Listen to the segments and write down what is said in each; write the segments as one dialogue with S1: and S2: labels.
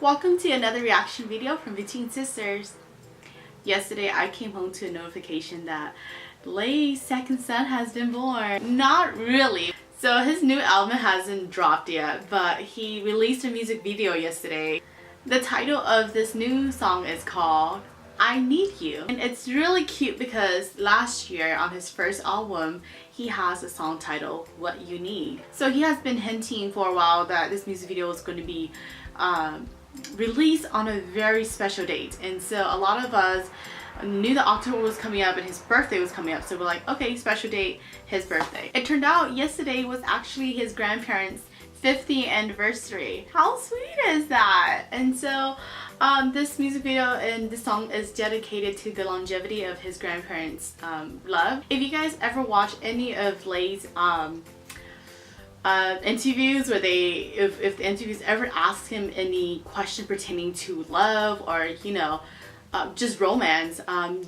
S1: Welcome to another reaction video from Between Sisters. Yesterday I came home to a notification that Lay's second son has been born. Not really. So his new album hasn't dropped yet, but he released a music video yesterday. The title of this new song is called I Need You. And it's really cute because last year on his first album, he has a song titled What You Need. So he has been hinting for a while that this music video is going to be released on a very special date. And so a lot of us knew that October was coming up and his birthday was coming up. So we're like, okay, special date, his birthday. It turned out yesterday was actually his grandparents' 50th anniversary. How sweet is that? And so this music video and this song is dedicated to the longevity of his grandparents' love. If you guys ever watch any of Lay's interviews where if the interviews ever ask him any question pertaining to love or just romance,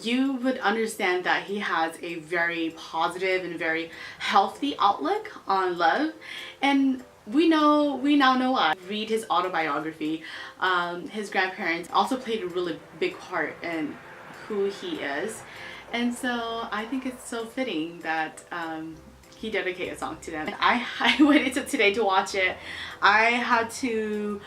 S1: you would understand that he has a very positive and very healthy outlook on love. And we now know why. Read his autobiography. His grandparents also played a really big part in who he is, and so I think it's so fitting that he dedicated a song to them. I waited till today to watch it. I had to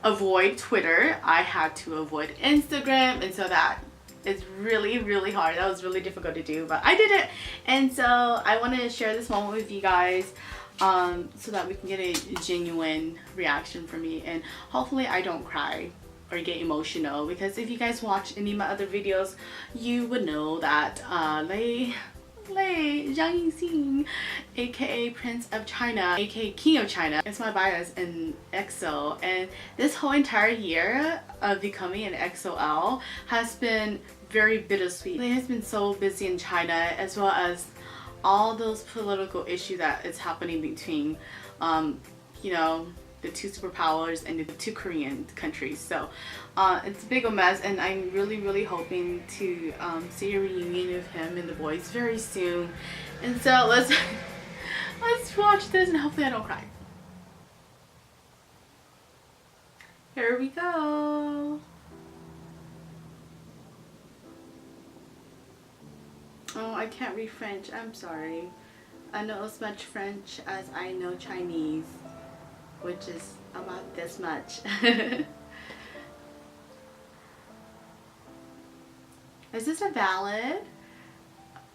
S1: avoid Twitter. I had to avoid Instagram, and so that is really hard. That was really difficult to do, but I did it. And so I wanted to share this moment with you guys so that we can get a genuine reaction from me, and hopefully I don't cry or get emotional, because if you guys watch any of my other videos, you would know that Zhang Yixing, aka Prince of China, aka King of China, is my bias in EXO, and this whole entire year of becoming an EXO-L has been very bittersweet. Lay has been so busy in China, as well as all those political issues that is happening between the two superpowers and the two Korean countries. So it's a big mess, and I'm really hoping to see a reunion of him and the boys very soon. And so let's watch this, and hopefully I don't cry. Here we go. Oh, I can't read French. I'm sorry. I know as much French as I know Chinese, which is about this much. Is this a ballad?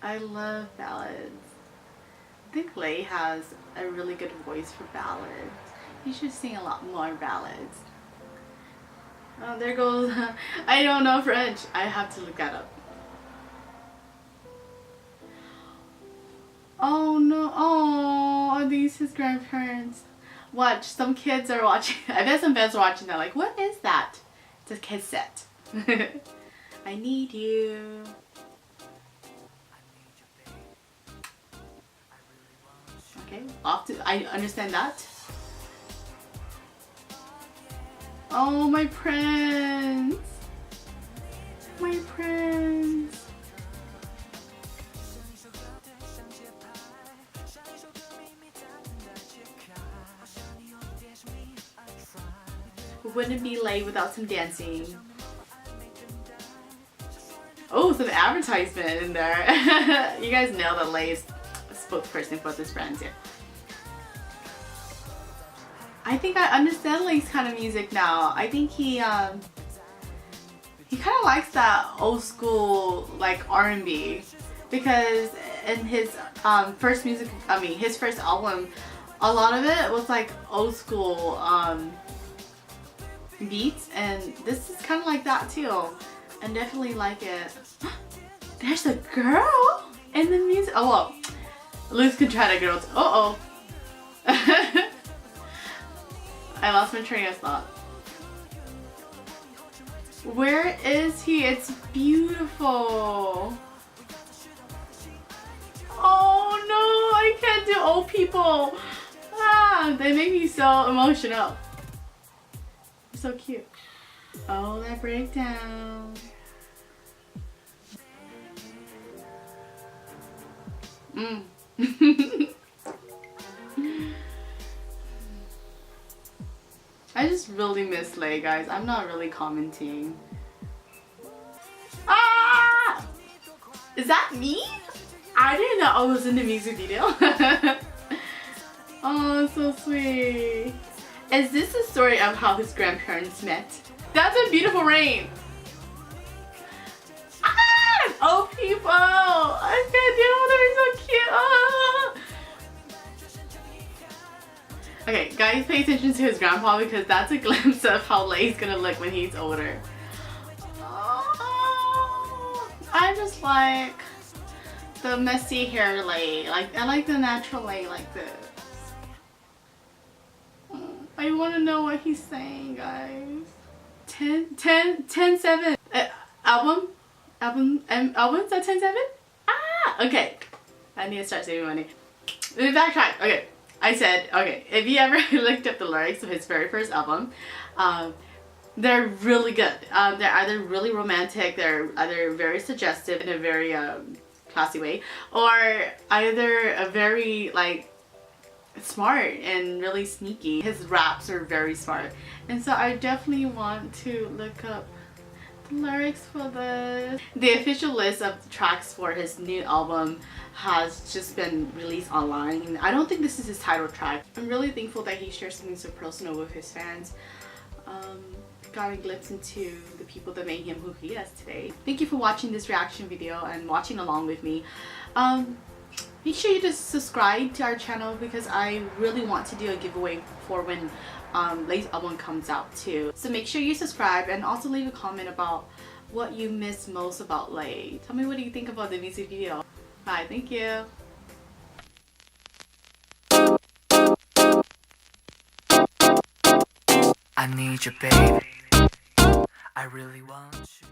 S1: I love ballads. I think Lay has a really good voice for ballads. He should sing a lot more ballads. Oh, there goes. I don't know French. I have to look that up. Oh no. Oh, are these his grandparents? Watch, some kids are watching. I bet some fans are watching that like, what is that? It's a kid set. I need you. Okay, off to, I understand that. Oh, my prince. My prince. Wouldn't be Lay without some dancing. Oh, some advertisement in there. You guys know that Lay is a spokesperson for this brand here. I think I understand Lay's kind of music now. I think he kind of likes that old school like R&B, because in his his first album, a lot of it was like old school beats, and this is kind of like that too, and definitely like it. There's a girl in the music. Oh well, lose control of girls. Uh oh. I lost my train of thought. Where is he? It's beautiful. Oh no, I can't do old people. Ah, they make me so emotional. So cute. Oh, that breakdown. I just really miss Lay, guys. I'm not really commenting. Ah! Is that me? I didn't know I was in the music video. Oh, so sweet. Is this the story of how his grandparents met? That's a beautiful rain. Ah! Oh, people! I can't deal with her. So cute. Ah! Okay, guys, pay attention to his grandpa because that's a glimpse of how Lay's gonna look when he's older. Oh, I just like the messy hair Lay. Like, I like the natural Lay like this. I want to know what he's saying, guys. 10, 7. Album? Album's at 10, 7? Ah, okay. I need to start saving money. Let me backtrack. Okay. I said, okay, if you ever looked up the lyrics of his very first album, they're really good. They're either really romantic, they're either very suggestive in a very classy way, or either a very like smart and really sneaky. His raps are very smart, and so I definitely want to look up the lyrics for this. The official list of the tracks for his new album has just been released online. I don't think this is his title track. I'm really thankful that he shares something so personal with his fans. Got a glimpse into the people that made him who he is today. Thank you for watching this reaction video and watching along with me. Make sure you just subscribe to our channel because I really want to do a giveaway for when Lay's album comes out too. So make sure you subscribe and also leave a comment about what you miss most about Lay. Tell me what do you think about the music video. Bye, thank you.
S2: I need you, baby. I really want you.